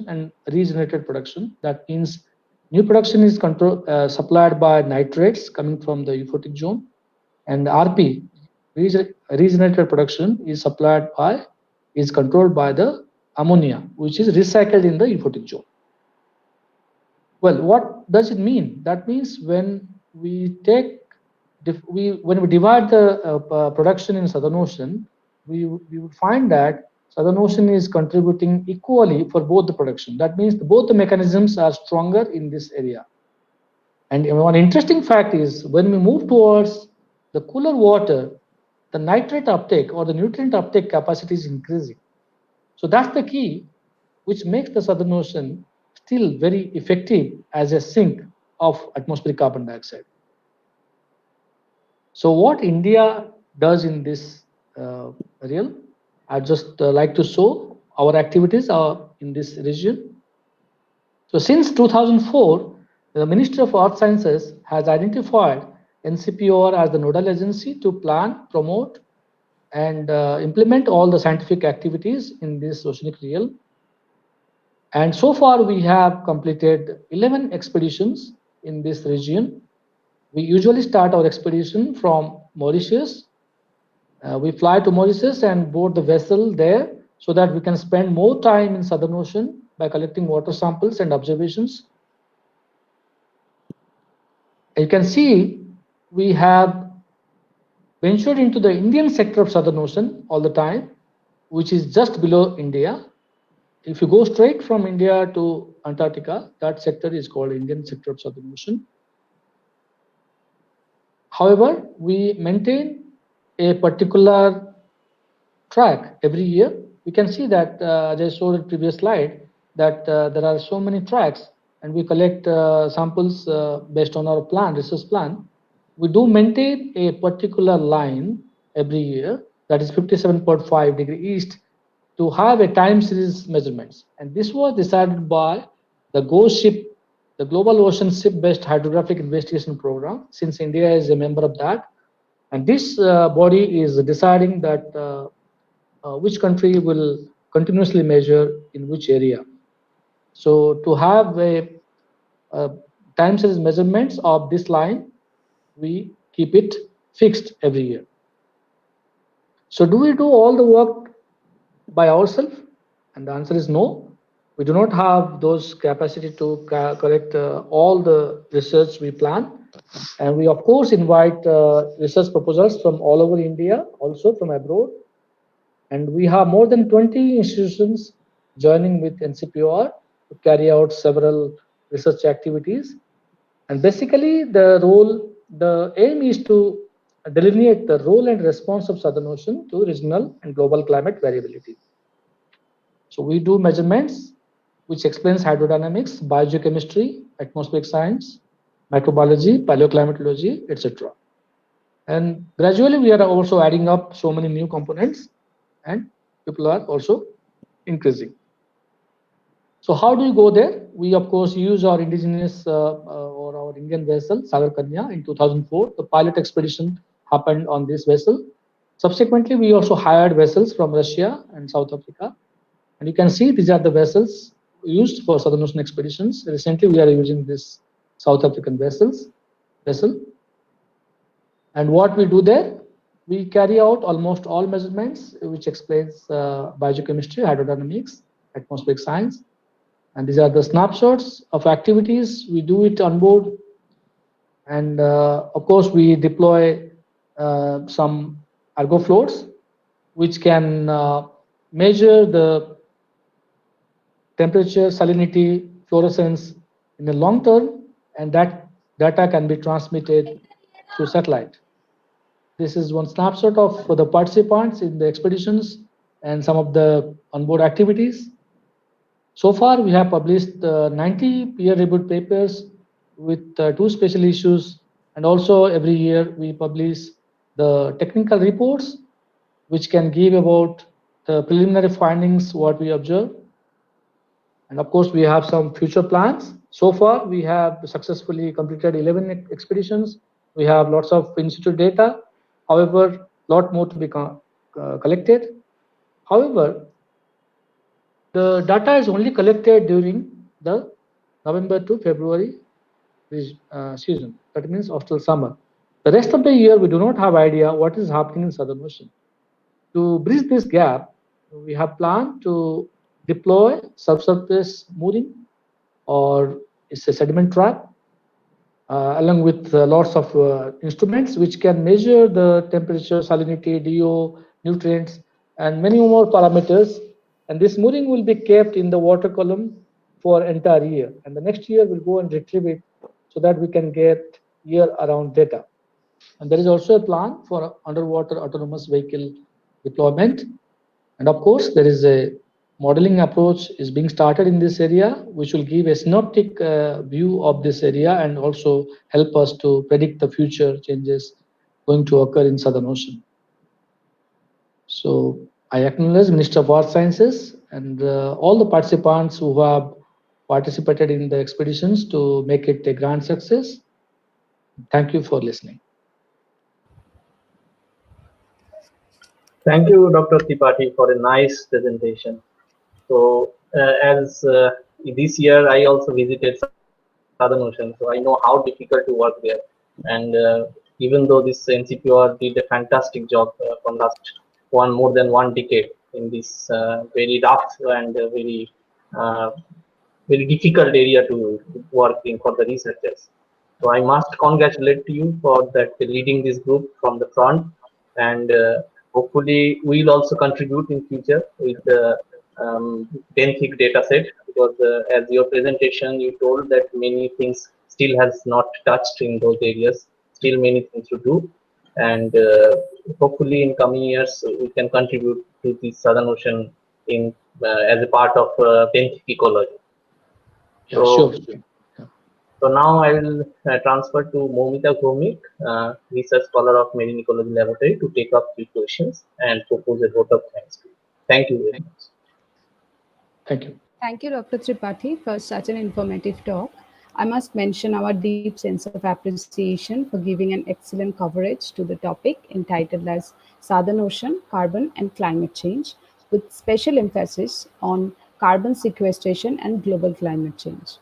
and regenerated production. That means new production is supplied by nitrates coming from the euphotic zone, and RP, regenerated production, is controlled by the ammonia, which is recycled in the euphotic zone. Well, what does it mean? That means when we divide the production in Southern Ocean, we would find that Southern Ocean is contributing equally for both the production. That means both the mechanisms are stronger in this area. And one interesting fact is when we move towards the cooler water, the nitrate uptake or the nutrient uptake capacity is increasing. So that's the key, which makes the Southern Ocean still very effective as a sink of atmospheric carbon dioxide. So what India does in this realm, I just like to show our activities in this region. So since 2004, the Ministry of Earth Sciences has identified NCPOR as the nodal agency to plan, promote, and implement all the scientific activities in this oceanic realm. And so far, we have completed 11 expeditions in this region. We usually start our expedition from Mauritius. We fly to Mauritius and board the vessel there so that we can spend more time in Southern Ocean by collecting water samples and observations. You can see we have ventured into the Indian sector of Southern Ocean all the time, which is just below India. If you go straight from India to Antarctica, that sector is called Indian sector of Southern Ocean. However, we maintain a particular track every year. We can see that, as I showed in the previous slide, that there are so many tracks, and we collect samples based on our plan, research plan. We do maintain a particular line every year, that is 57.5 degree east, to have a time series measurements. And this was decided by the GOSHIP, the Global Ocean Ship-Based Hydrographic Investigation Program, since India is a member of that. And this body is deciding that which country will continuously measure in which area. So to have a time series measurements of this line, we keep it fixed every year. So do we do all the work by ourselves? And the answer is no. We do not have those capacity to collect all the research we plan. And we, of course, invite research proposals from all over India, also from abroad. And we have more than 20 institutions joining with NCPOR to carry out several research activities. And basically, the aim is to delineate the role and response of Southern Ocean to regional and global climate variability. So we do measurements which explains hydrodynamics, biogeochemistry, atmospheric science, microbiology, paleoclimatology, etc. And gradually we are also adding up so many new components, and people are also increasing. So how do we go there? We of course use our indigenous or our Indian vessel Sagar Kanya in 2004. The pilot expedition happened on this vessel. Subsequently, we also hired vessels from Russia and South Africa. And you can see these are the vessels used for Southern Ocean expeditions. Recently, we are using this South African vessel. And what we do there, we carry out almost all measurements, which explains biogeochemistry, hydrodynamics, atmospheric science. And these are the snapshots of activities. We do it on board. And of course, we deploy some ergo floats, which can measure the temperature, salinity, fluorescence in the long term, and that data can be transmitted through satellite. This is one snapshot of the participants in the expeditions and some of the onboard activities. So far, we have published 90 peer-reviewed papers with 2 special issues, and also every year we publish the technical reports, which can give about the preliminary findings, what we observe. And of course, we have some future plans. So far, we have successfully completed 11 expeditions. We have lots of in situ data. However, a lot more to be collected. However, the data is only collected during the November to February season. That means after summer. The rest of the year, we do not have idea what is happening in Southern Ocean. To bridge this gap, we have planned to deploy subsurface mooring, or it's a sediment trap, along with lots of instruments which can measure the temperature, salinity, DO, nutrients, and many more parameters. And this mooring will be kept in the water column for entire year. And the next year we'll go and retrieve it so that we can get year-around data. And there is also a plan for underwater autonomous vehicle deployment. And of course, there is a modeling approach is being started in this area, which will give a synoptic view of this area and also help us to predict the future changes going to occur in Southern Ocean. So I acknowledge Minister of Earth Sciences and all the participants who have participated in the expeditions to make it a grand success. Thank you for listening. Thank you, Dr. Tripathi, for a nice presentation. So, as this year I also visited Southern Ocean, so I know how difficult to work there. And even though this NCPR did a fantastic job from last more than one decade in this very rough and uh, very difficult area to work in for the researchers. So I must congratulate you for that leading this group from the front, and hopefully we'll also contribute in future with the benthic data set, because as your presentation you told that many things still has not touched in those areas, still many things to do, and hopefully in coming years we can contribute to the Southern Ocean in as a part of benthic ecology. Yeah, So, sure. Yeah. so now I will transfer to Momita Bhomik, research scholar of Marine Ecology Laboratory, to take up 3 questions and propose a vote of thanks. Thank you very much. Thank you. Thank you, Dr. Tripathi, for such an informative talk. I must mention our deep sense of appreciation for giving an excellent coverage to the topic entitled as Southern Ocean, Carbon and Climate Change, with special emphasis on carbon sequestration and global climate change.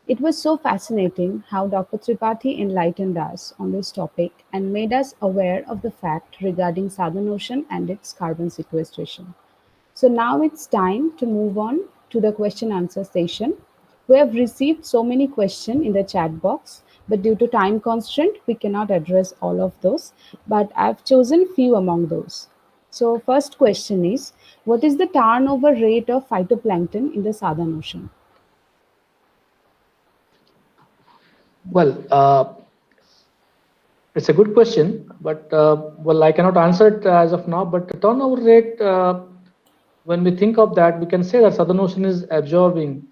It was so fascinating how Dr. Tripathi enlightened us on this topic and made us aware of the fact regarding Southern Ocean and its carbon sequestration. So now it's time to move on to the question answer session. We have received so many questions in the chat box, but due to time constraint, we cannot address all of those. But I've chosen few among those. So first question is, what is the turnover rate of phytoplankton in the Southern Ocean? Well, it's a good question, but well, I cannot answer it as of now. But the turnover rate, when we think of that, we can say that Southern Ocean is absorbing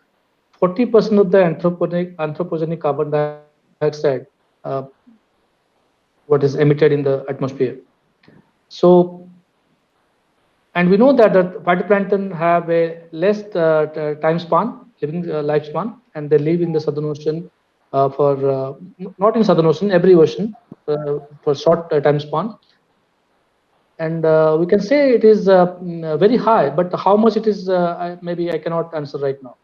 40% of the anthropogenic carbon dioxide, what is emitted in the atmosphere. So, and we know that the phytoplankton have a less time span, living lifespan, and they live in the Southern Ocean for not in Southern Ocean, every ocean for short time span. And we can say it is very high, but how much it is, maybe I cannot answer right now.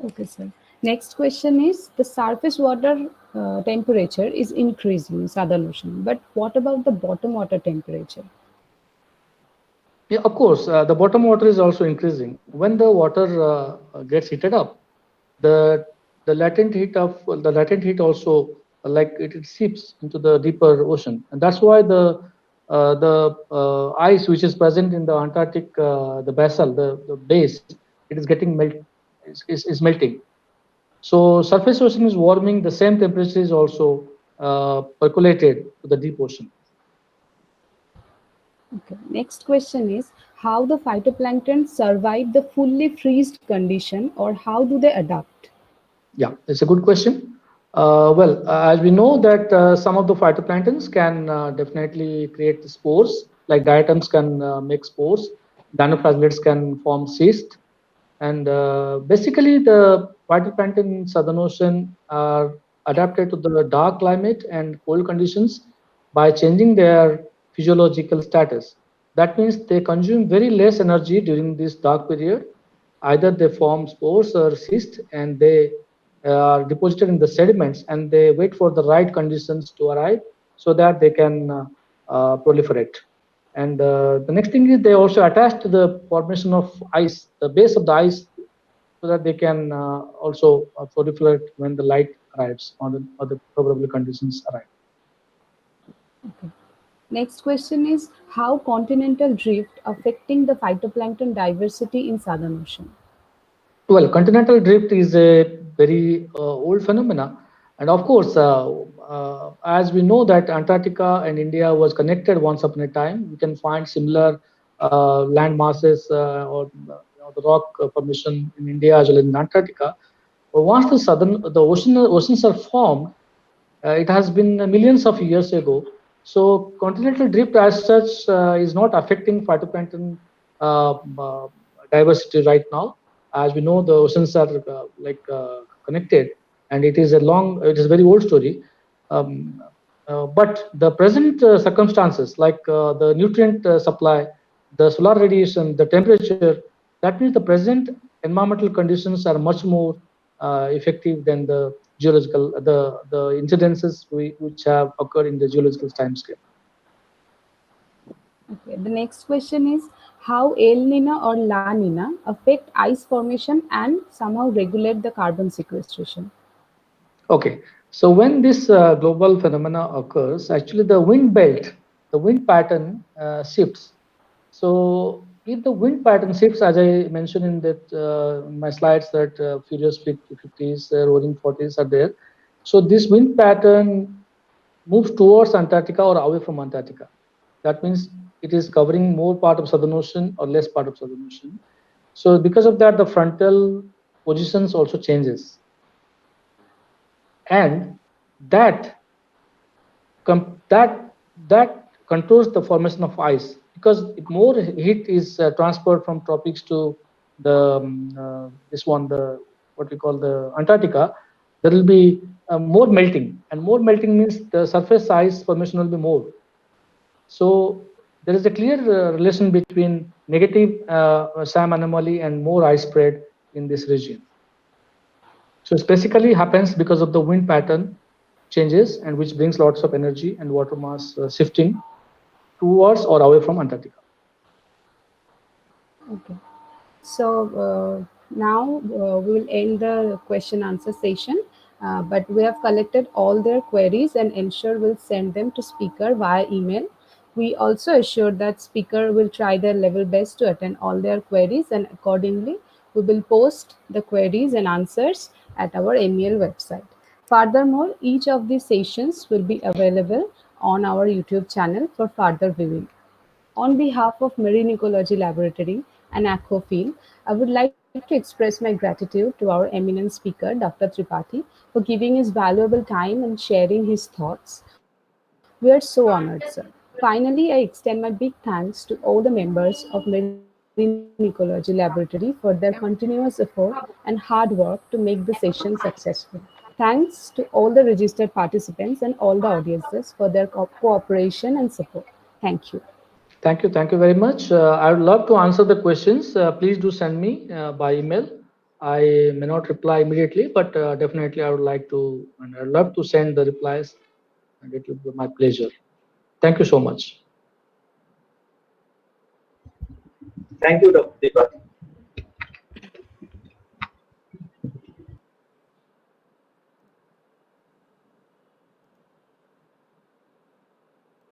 Okay, sir. Next question is, the surface water temperature is increasing in Southern Ocean, but what about the bottom water temperature? Yeah, of course, the bottom water is also increasing. When the water gets heated up, the latent heat also like it seeps into the deeper ocean, and that's why the ice which is present in the Antarctic, the basal, the base, it is getting is melting. So surface ocean is warming. The same temperature is also percolated to the deep ocean. Okay. Next question is, how the phytoplankton survive the fully freezed condition, or how do they adapt? Yeah, it's a good question. Well, as we know that some of the phytoplanktons can definitely create spores, like diatoms can make spores, dinoflagellates can form cysts, and basically the phytoplankton in Southern Ocean are adapted to the dark climate and cold conditions by changing their physiological status. That means they consume very less energy during this dark period. Either they form spores or cysts, and they are deposited in the sediments, and they wait for the right conditions to arrive so that they can proliferate. And the next thing is they also attach to the formation of ice, the base of the ice, so that they can also proliferate when the light arrives or the favorable conditions arrive. Okay. Next question is, how continental drift affecting the phytoplankton diversity in Southern Ocean? Well, continental drift is a very old phenomena, and of course, as we know that Antarctica and India was connected once upon a time, we can find similar land masses or the rock formation in India as well as in Antarctica. But once the oceans are formed, It has been millions of years ago. So continental drift as such is not affecting phytoplankton uh, diversity right now. As we know, the oceans are connected, and it is a very old story. Um, but the present circumstances, like the nutrient supply, the solar radiation, the temperature, that means the present environmental conditions are much more effective than the geological, the incidences which have occurred in the geological time scale. Okay. The next question is how El Nino or La Nina affect ice formation and somehow regulate the carbon sequestration. Okay, so when this global phenomena occurs, actually the wind belt, the wind pattern shifts. So if the wind pattern shifts, as I mentioned in that my slides, that Furious 50s, Roaring 40s are there. So this wind pattern moves towards Antarctica or away from Antarctica. That means it is covering more part of Southern Ocean or less part of Southern Ocean. So because of that, the frontal positions also changes, and that that controls the formation of ice, because if more heat is transferred from tropics to the this one, the what we call the Antarctica, there will be more melting, and more melting means the surface ice formation will be more. So there is a clear relation between negative SAM anomaly and more ice spread in this region. So it basically happens because of the wind pattern changes, and which brings lots of energy and water mass shifting towards or away from Antarctica. Okay. So now we will end the question answer session. But we have collected all their queries and ensure we'll send them to speaker via email. We also assure that speaker will try their level best to attend all their queries, and accordingly we will post the queries and answers at our MEL website. Furthermore, each of these sessions will be available on our YouTube channel for further viewing. On behalf of Marine Ecology Laboratory and Aquafield, I would like to express my gratitude to our eminent speaker, Dr. Tripathi, for giving his valuable time and sharing his thoughts. We are so honored, sir. Finally, I extend my big thanks to all the members of Marine Ecology Laboratory for their continuous effort and hard work to make the session successful. Thanks to all the registered participants and all the audiences for their cooperation and support. Thank you. Thank you very much. I would love to answer the questions. Please do send me by email. I may not reply immediately, but definitely I would like to, and I'd love to send the replies, and it will be my pleasure. Thank you so much. Thank you, Dr. Deepak.